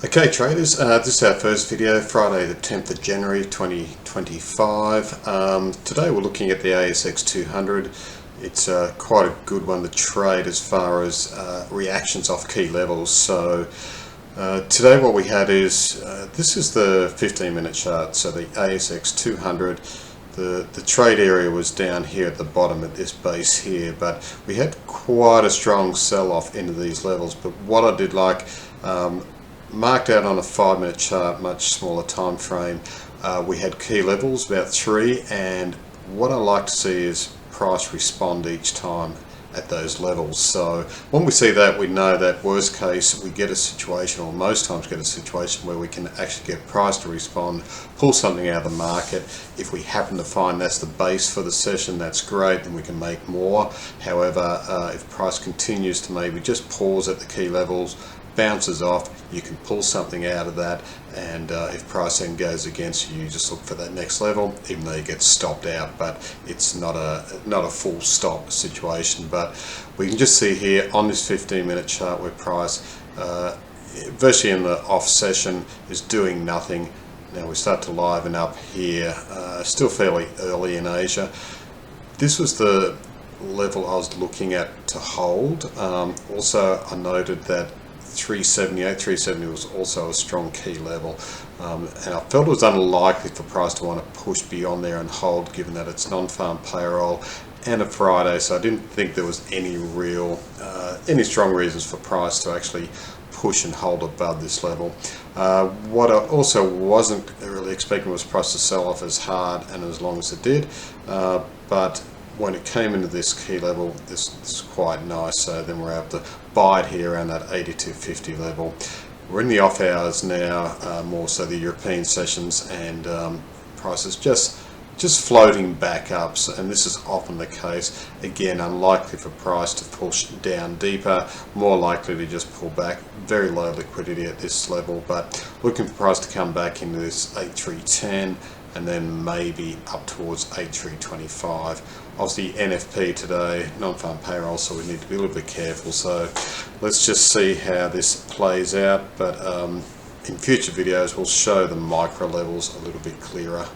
Okay traders, this is our first video, Friday the 10th of January 2025. Today we're looking at the ASX200. It's quite a good one to trade as far as reactions off key levels. So today what we had is, this is the 15-minute chart, so the ASX200. The trade area was down here at the bottom at this base here, but we had quite a strong sell-off into these levels. But what I did like, marked out on a 5-minute chart, much smaller time frame, we had key levels, about 3, and what I like to see is price respond each time at those levels. So when we see that, we know that worst case we get a situation, or most times get a situation, where we can actually get price to respond, pull something out of the market. If we happen to find that's the base for the session, that's great, then we can make more. However, if price continues to maybe just pause at the key levels, bounces off, you can pull something out of that, and if price then goes against you, you just look for that next level, even though you get stopped out, but it's not a full stop situation. But we can just see here on this 15-minute chart where price virtually in the off session is doing nothing. Now we start to liven up here, still fairly early in Asia. This was the level I was looking at to hold. Also I noted that 370 was also a strong key level, and I felt it was unlikely for price to want to push beyond there and hold, given that it's non-farm payroll and a Friday, so I didn't think there was any real any strong reasons for price to actually push and hold above this level. What I also wasn't really expecting was price to sell off as hard and as long as it did, but when it came into this key level, this is quite nice. So then we're able to buy it here around that 82.50 level. We're in the off hours now, more so the European sessions, and prices just floating back up. So, and this is often the case. Again, unlikely for price to push down deeper, more likely to just pull back. Very low liquidity at this level, but looking for price to come back into this 8310 and then maybe up towards 8325. Obviously NFP today, non-farm payroll, so we need to be a little bit careful. So let's just see how this plays out, but in future videos we'll show the micro levels a little bit clearer.